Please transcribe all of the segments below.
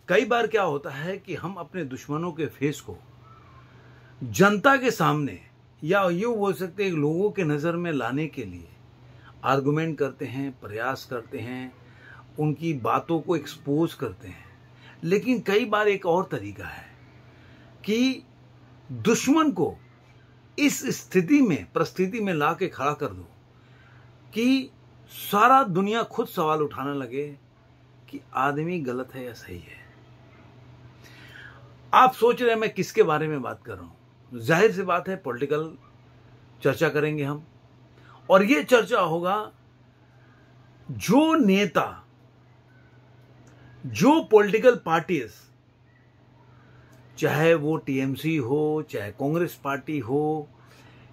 कई बार क्या होता है कि हम अपने दुश्मनों के फेस को जनता के सामने या यूँ बोल सकते हैं लोगों के नज़र में लाने के लिए आर्गुमेंट करते हैं, प्रयास करते हैं, उनकी बातों को एक्सपोज करते हैं। लेकिन कई बार एक और तरीका है कि दुश्मन को इस स्थिति में, परिस्थिति में ला के खड़ा कर दो कि सारा दुनिया खुद सवाल उठाने लगे कि आदमी गलत है या सही है। आप सोच रहे हैं मैं किसके बारे में बात कर रहा हूं? जाहिर सी बात है, पॉलिटिकल चर्चा करेंगे हम, और ये चर्चा होगा जो नेता, जो पॉलिटिकल पार्टीज, चाहे वो टीएमसी हो, चाहे कांग्रेस पार्टी हो,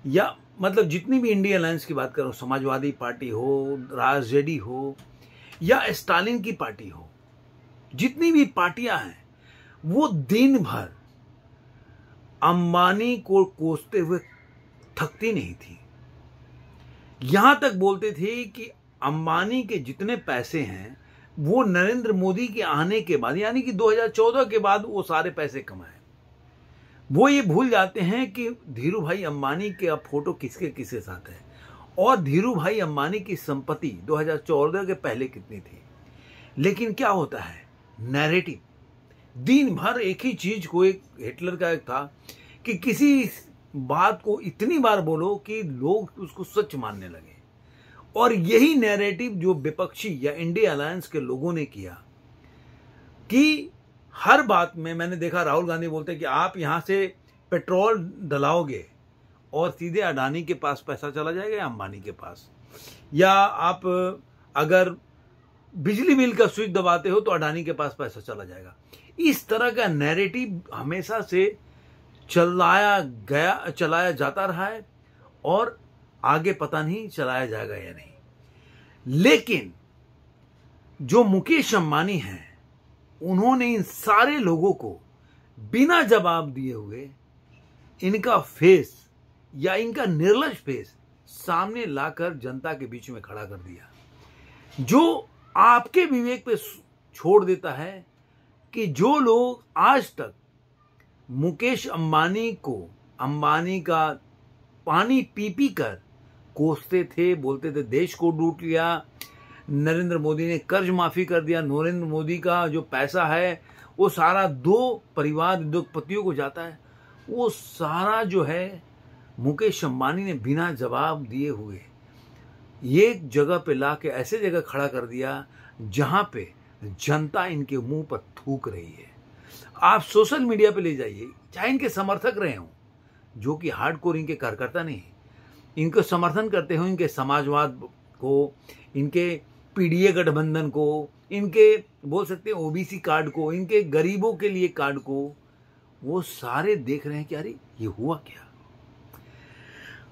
या मतलब जितनी भी इंडिया अलायंस की बात करो, समाजवादी पार्टी हो, राजजेडी हो, या स्टालिन की पार्टी हो, जितनी भी पार्टियां हैं वो दिन भर अंबानी को कोसते हुए थकती नहीं थी। यहां तक बोलते थे कि अंबानी के जितने पैसे हैं वो नरेंद्र मोदी के आने के बाद, यानी कि 2014 के बाद वो सारे पैसे कमाए। वो ये भूल जाते हैं कि धीरू भाई अंबानी के अब फोटो किसके किसके साथ है और धीरू भाई अंबानी की संपत्ति 2014 के पहले कितनी थी। लेकिन क्या होता है, नैरेटिव दिन भर एक ही चीज को, एक हिटलर का एक था कि किसी बात को इतनी बार बोलो कि लोग उसको सच मानने लगे। और यही नैरेटिव जो विपक्षी या इंडिया अलायंस के लोगों ने किया कि हर बात में, मैंने देखा राहुल गांधी बोलते हैं कि आप यहां से पेट्रोल डलाओगे और सीधे अडानी के पास पैसा चला जाएगा या अंबानी के पास, या आप अगर बिजली बिल का स्विच दबाते हो तो अडानी के पास पैसा चला जाएगा। इस तरह का नैरेटिव हमेशा से चलाया जाता रहा है और आगे पता नहीं चलाया जाएगा या नहीं। लेकिन जो मुकेश अंबानी हैं, उन्होंने इन सारे लोगों को बिना जवाब दिए हुए इनका फेस या इनका निर्लज फेस सामने लाकर जनता के बीच में खड़ा कर दिया, जो आपके विवेक पे छोड़ देता है कि जो लोग आज तक मुकेश अंबानी को, अंबानी का पानी पी पी कर कोसते थे, बोलते थे देश को लूट लिया, नरेंद्र मोदी ने कर्ज माफी कर दिया, नरेंद्र मोदी का जो पैसा है वो सारा दो परिवार उद्योगपतियों को जाता है, वो सारा जो है मुकेश अंबानी ने बिना जवाब दिए हुए एक जगह पे लाके ऐसे जगह खड़ा कर दिया जहां पे जनता इनके मुंह पर थूक रही है। आप सोशल मीडिया पे ले जाइए, चाहे इनके समर्थक रहे हों, जो कि हार्डकोर इनके कार्यकर्ता नहीं, इनको समर्थन करते हो, इनके समाजवाद को, इनके पीडीए गठबंधन को, इनके बोल सकते हैं ओबीसी कार्ड को, इनके गरीबों के लिए कार्ड को, वो सारे देख रहे हैं कि अरे ये हुआ क्या।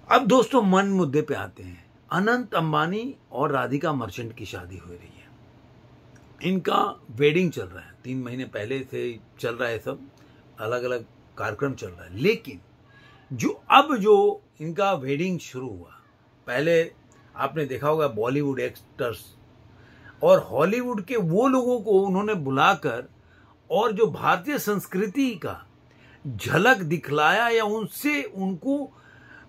अब दोस्तों मन मुद्दे पे आते हैं। अनंत अंबानी और राधिका मर्चेंट की शादी हो रही है, इनका वेडिंग चल रहा है, 3 महीने पहले से चल रहा है, सब अलग अलग कार्यक्रम चल रहा है। लेकिन जो इनका वेडिंग शुरू हुआ, पहले आपने देखा होगा बॉलीवुड एक्टर्स और हॉलीवुड के वो लोगों को उन्होंने बुलाकर और जो भारतीय संस्कृति का झलक दिखलाया या उनसे उनको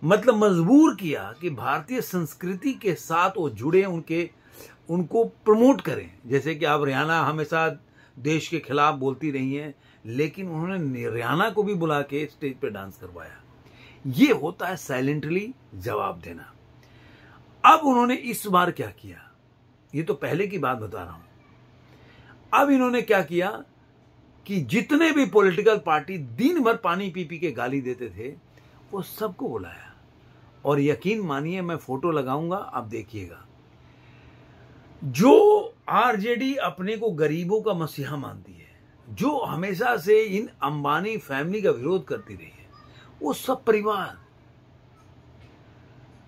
मतलब मजबूर किया कि भारतीय संस्कृति के साथ वो जुड़े, उनको प्रमोट करें। जैसे कि आप रियाना हमेशा देश के खिलाफ बोलती रही हैं, लेकिन उन्होंने रियाना को भी बुला के स्टेज पे डांस करवाया। ये होता है साइलेंटली जवाब देना। अब उन्होंने इस बार क्या किया, ये तो पहले की बात बता रहा हूं। अब इन्होंने क्या किया कि जितने भी पॉलिटिकल पार्टी दिन भर पानी पी पी के गाली देते थे, वो सबको बुलाया। और यकीन मानिए, मैं फोटो लगाऊंगा, आप देखिएगा। जो आरजेडी अपने को गरीबों का मसीहा मानती है, जो हमेशा से इन अंबानी फैमिली का विरोध करती रही है, वो सब परिवार,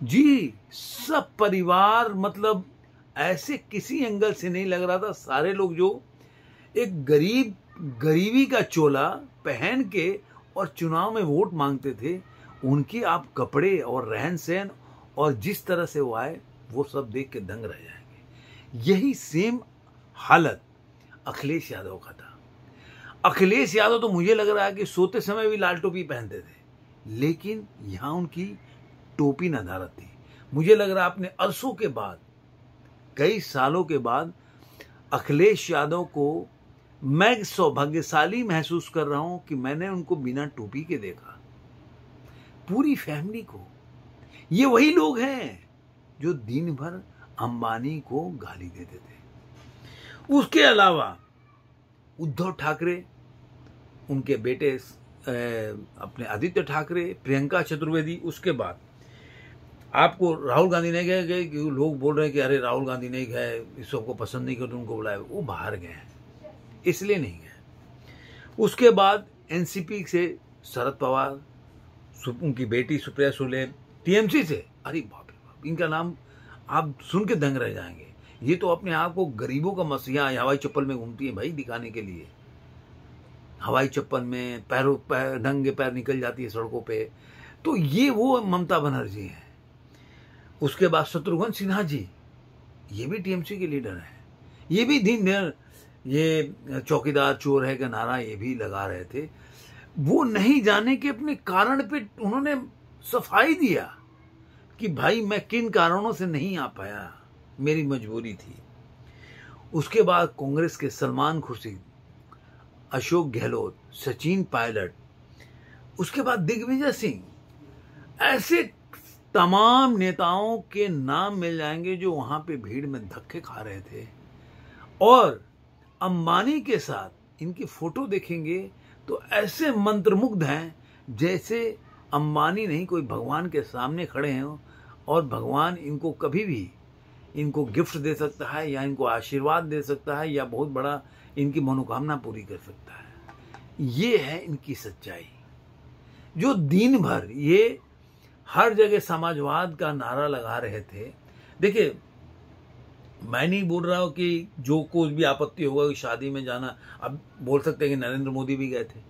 जी सब परिवार, मतलब ऐसे किसी एंगल से नहीं लग रहा था। सारे लोग जो एक गरीबी का चोला पहन के और चुनाव में वोट मांगते थे, उनके आप कपड़े और रहन सहन और जिस तरह से वो आए, वो सब देख के दंग रह जाएंगे। यही सेम हालत अखिलेश यादव का था। अखिलेश यादव तो मुझे लग रहा है कि सोते समय भी लाल टोपी पहनते थे, लेकिन यहां उनकी टोपी नदारत थी। मुझे लग रहा है अपने अरसों के बाद, कई सालों के बाद अखिलेश यादव को मैं सौभाग्यशाली महसूस कर रहा हूं कि मैंने उनको बिना टोपी के देखा। पूरी फैमिली को, ये वही लोग हैं जो दिन भर अंबानी को गाली देते थे। उसके अलावा उद्धव ठाकरे, उनके बेटे अपने आदित्य ठाकरे, प्रियंका चतुर्वेदी, उसके बाद आपको राहुल गांधी नहीं गए कि लोग बोल रहे हैं कि अरे राहुल गांधी नहीं गए, इस सबको पसंद नहीं करते, उनको बुलाया, वो बाहर गए हैं इसलिए नहीं गए। उसके बाद एनसीपी से शरद पवार, उनकी बेटी सुप्रिया सुले, टीएमसी से, अरे बाप रे बाप, इनका नाम आप सुन के दंग रह जाएंगे। ये तो अपने आप को गरीबों का मसीहा हवाई चप्पल में घूमती है भाई, दिखाने के लिए। हवाई चप्पल में पैर नंगे पैर निकल जाती है सड़कों पे। तो ये वो ममता बनर्जी है। उसके बाद शत्रुघ्न सिन्हा जी, ये भी टीएमसी के लीडर हैं। ये भी दिन भर ये चौकीदार चोर है का नारा ये भी लगा रहे थे। वो नहीं जाने के अपने कारण पे उन्होंने सफाई दिया कि भाई मैं किन कारणों से नहीं आ पाया, मेरी मजबूरी थी। उसके बाद कांग्रेस के सलमान खुर्शीद, अशोक गहलोत, सचिन पायलट, उसके बाद दिग्विजय सिंह, ऐसे तमाम नेताओं के नाम मिल जाएंगे जो वहां पे भीड़ में धक्के खा रहे थे। और अंबानी के साथ इनकी फोटो देखेंगे तो ऐसे मंत्रमुग्ध हैं जैसे अंबानी नहीं कोई भगवान के सामने खड़े हैं और भगवान इनको कभी भी इनको गिफ्ट दे सकता है या इनको आशीर्वाद दे सकता है या बहुत बड़ा इनकी मनोकामना पूरी कर सकता है। ये है इनकी सच्चाई, जो दिन भर ये हर जगह समाजवाद का नारा लगा रहे थे। देखिए, मैं नहीं बोल रहा हूं कि जो कुछ भी आपत्ति होगा कि शादी में जाना, अब बोल सकते हैं कि नरेंद्र मोदी भी गए थे।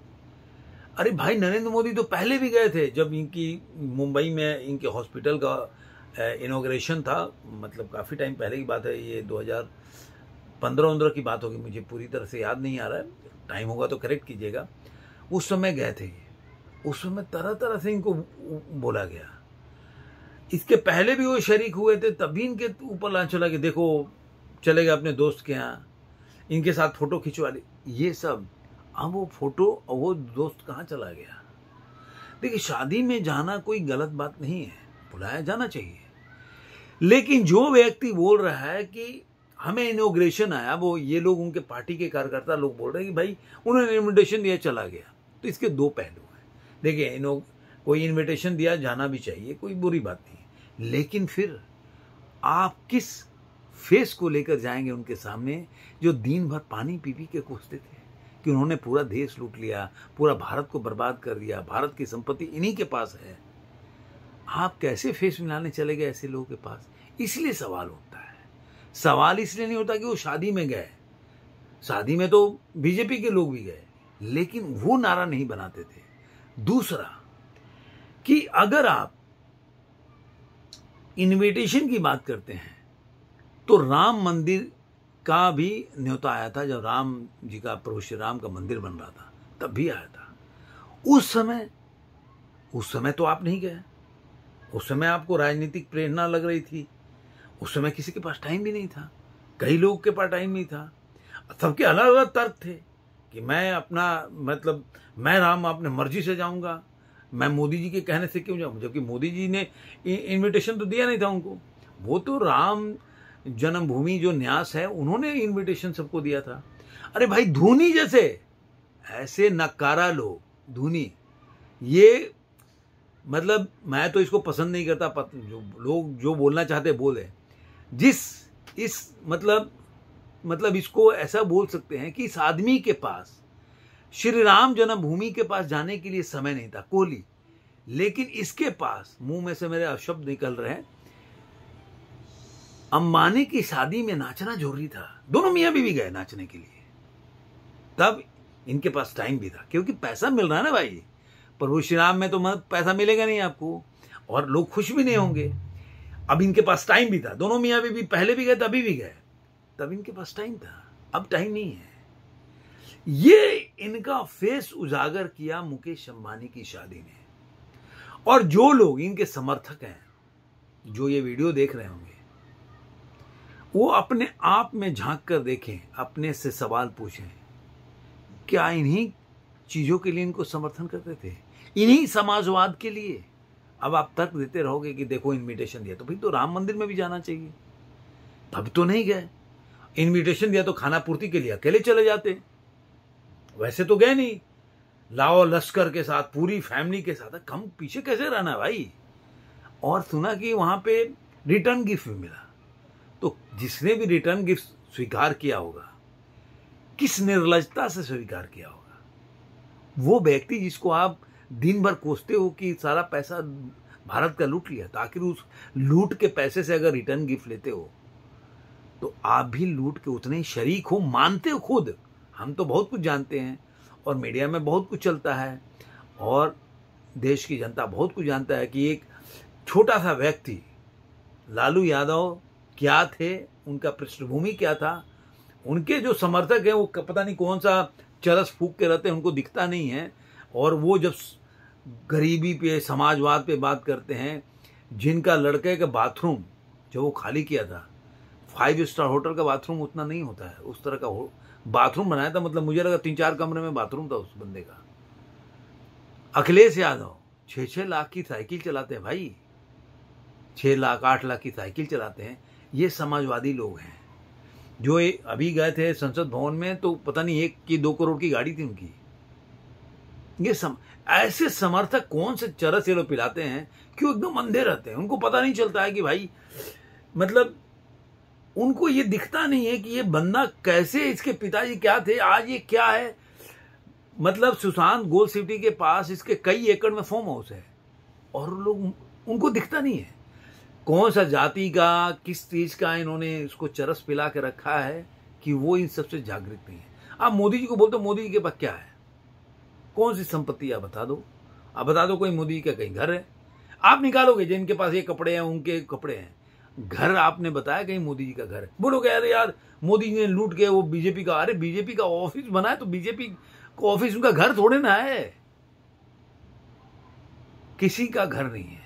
अरे भाई, नरेंद्र मोदी तो पहले भी गए थे, जब इनकी मुंबई में इनके हॉस्पिटल का इनॉग्रेशन था, मतलब काफी टाइम पहले की बात है, ये 2015-16 की बात होगी, मुझे पूरी तरह से याद नहीं आ रहा है, टाइम होगा तो करेक्ट कीजिएगा। उस समय गए थे, उस समय तरह तरह से इनको बोला गया। इसके पहले भी वो शरीक हुए थे, तभी इनके ऊपर लांच चला कि देखो चले गए अपने दोस्त के यहाँ, इनके साथ फोटो खिंचवा ली, ये सब। अब वो फोटो और वो दोस्त कहाँ चला गया? देखिए, शादी में जाना कोई गलत बात नहीं है, बुलाया जाना चाहिए। लेकिन जो व्यक्ति बोल रहा है कि हमें इनॉग्रेशन आया, वो ये लोग उनके पार्टी के कार्यकर्ता लोग बोल रहे हैं कि भाई उन्होंने इन्विटेशन दिया चला गया, तो इसके दो पहलू हैं। देखिए, कोई इन्विटेशन दिया, जाना भी चाहिए, कोई बुरी बात नहीं है, लेकिन फिर आप किस फेस को लेकर जाएंगे उनके सामने, जो दिन भर पानी पी पी के कोसते थे कि उन्होंने पूरा देश लूट लिया, पूरा भारत को बर्बाद कर दिया, भारत की संपत्ति इन्हीं के पास है। आप कैसे फेस मिलाने चले गए ऐसे लोगों के पास? इसलिए सवाल होता है। सवाल इसलिए नहीं होता कि वो शादी में गए, शादी में तो बीजेपी के लोग भी गए, लेकिन वो नारा नहीं बनाते थे। दूसरा कि अगर आप इनविटेशन की बात करते हैं तो राम मंदिर का भी न्योता आया था, जब राम जी का, प्रभु श्री राम का मंदिर बन रहा था, तब भी आया था। उस समय तो आप नहीं गए, उस समय आपको राजनीतिक प्रेरणा लग रही थी, उस समय किसी के पास टाइम भी नहीं था, कई लोगों के पास टाइम नहीं था, सबके अलग अलग तर्क थे कि मैं अपना मतलब मैं राम अपने मर्जी से जाऊंगा, मैं मोदी जी के कहने से क्यों जाऊं, जबकि मोदी जी ने इनविटेशन तो दिया नहीं था उनको। वो तो राम जन्मभूमि जो न्यास है, उन्होंने इनविटेशन सबको दिया था। अरे भाई, धोनी जैसे ऐसे नकारा लोग, धोनी, ये मतलब मैं तो इसको पसंद नहीं करता, जो लोग जो बोलना चाहते बोले, इस मतलब इसको ऐसा बोल सकते हैं कि इस आदमी के पास श्री राम जन्मभूमि के पास जाने के लिए समय नहीं था, कोहली, लेकिन इसके पास, मुंह में से मेरे अशब्द निकल रहे हैं, अंबानी की शादी में नाचना जरूरी था। दोनों मियां बीवी गए नाचने के लिए, तब इनके पास टाइम भी था, क्योंकि पैसा मिल रहा है ना भाई। प्रभु श्री राम में तो पैसा मिलेगा नहीं आपको, और लोग खुश भी नहीं होंगे। अब इनके पास टाइम भी था, दोनों मियां बीवी पहले भी गए, तभी भी गए, तब इनके पास टाइम था, अब टाइम नहीं है। ये इनका फेस उजागर किया मुकेश अंबानी की शादी ने। और जो लोग इनके समर्थक हैं, जो ये वीडियो देख रहे होंगे, वो अपने आप में झांक कर देखें, अपने से सवाल पूछें, क्या इन्हीं चीजों के लिए इनको समर्थन करते थे? इन्हीं समाजवाद के लिए? अब आप तर्क देते रहोगे कि देखो इनविटेशन दिया, तो फिर तो राम मंदिर में भी जाना चाहिए, तब तो नहीं गए। इनविटेशन दिया तो खाना पूर्ति के लिए अकेले चले जाते, वैसे तो गए नहीं। लाओ लश्कर के साथ, पूरी फैमिली के साथ, कम पीछे कैसे रहना भाई। और सुना कि वहां पे रिटर्न गिफ्ट भी मिला। तो जिसने भी रिटर्न गिफ्ट स्वीकार किया होगा, किस निर्लजता से स्वीकार किया होगा। वो व्यक्ति जिसको आप दिन भर कोसते हो कि सारा पैसा भारत का लूट लिया, तो आखिर उस लूट के पैसे से अगर रिटर्न गिफ्ट लेते हो तो आप भी लूट के उतने ही शरीक हो, मानते हो खुद। हम तो बहुत कुछ जानते हैं और मीडिया में बहुत कुछ चलता है और देश की जनता बहुत कुछ जानता है कि एक छोटा सा व्यक्ति लालू यादव क्या थे, उनका पृष्ठभूमि क्या था, उनके जो समर्थक हैं वो पता नहीं कौन सा चरस फूक के रहते हैं, उनको दिखता नहीं है। और वो जब गरीबी पे, समाजवाद पे बात करते हैं, जिनका लड़के का बाथरूम जो वो खाली किया था, 5 स्टार होटल का बाथरूम उतना नहीं होता है, उस तरह का बाथरूम बनाया था। मतलब मुझे लगा 3-4 कमरे में बाथरूम था उस बंदे का। अखिलेश यादव 6-6 लाख की साइकिल चलाते हैं भाई, 6 लाख 8 लाख की साइकिल चलाते हैं। ये समाजवादी लोग हैं जो अभी गए थे संसद भवन में, तो पता नहीं 1 की 2 करोड़ की गाड़ी थी उनकी। ये ऐसे समर्थक कौन से चरस ये लोग पिलाते हैं, क्यों एकदम अंधे रहते हैं। उनको पता नहीं चलता है कि भाई, मतलब उनको ये दिखता नहीं है कि ये बंदा कैसे, इसके पिताजी क्या थे, आज ये क्या है। मतलब सुशांत गोल्ड सिटी के पास इसके कई एकड़ में फार्म हाउस है और लोग, उनको दिखता नहीं है कौन सा जाति का, किस चीज का इन्होंने इसको चरस पिला के रखा है कि वो इन सबसे जागृत नहीं है। आप मोदी जी को बोलते, मोदी जी के पास क्या है, कौन सी संपत्ति, आप बता दो। आप बता दो कोई मोदी जी का कहीं घर है, आप निकालोगे जिनके पास ये कपड़े हैं उनके कपड़े हैं। घर आपने बताया कहीं मोदी जी का घर है? बोलोगे अरे यार मोदी जी ने लूट के वो बीजेपी का, अरे बीजेपी का ऑफिस बनाया तो बीजेपी का ऑफिस उनका घर थोड़े ना है, किसी का घर नहीं है।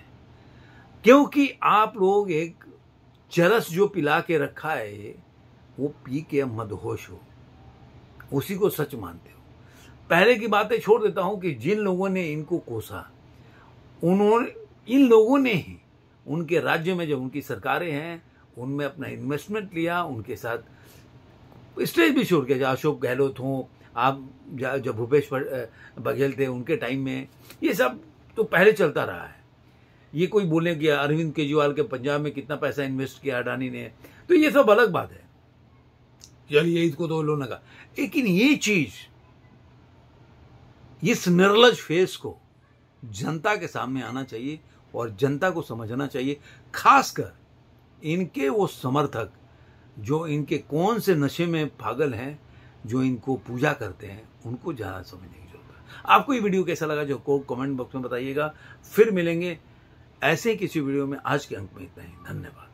क्योंकि आप लोग एक चरस जो पिला के रखा है, वो पी के मदहोश हो, उसी को सच मानते हो। पहले की बातें छोड़ देता हूं कि जिन लोगों ने इनको कोसा, उन्होंने, इन लोगों ने ही उनके राज्य में जो उनकी सरकारें हैं उनमें अपना इन्वेस्टमेंट लिया, उनके साथ स्टेज भी छोड़ के, अशोक गहलोत हों, आप जब भूपेश बघेल थे उनके टाइम में, ये सब तो पहले चलता रहा है। ये कोई बोले कि अरविंद केजरीवाल के पंजाब में कितना पैसा इन्वेस्ट किया अडानी ने, तो ये सब अलग बात है, चलिए इसको तो लो ना का। लेकिन ये चीज, इस निर्लज फेस को जनता के सामने आना चाहिए और जनता को समझना चाहिए, खासकर इनके वो समर्थक जो इनके कौन से नशे में पागल हैं, जो इनको पूजा करते हैं, उनको ज्यादा समझने की जरूरत है। आपको ये वीडियो कैसा लगा जो को कमेंट बॉक्स में बताइएगा। फिर मिलेंगे ऐसे किसी वीडियो में। आज के अंक में इतना ही, धन्यवाद।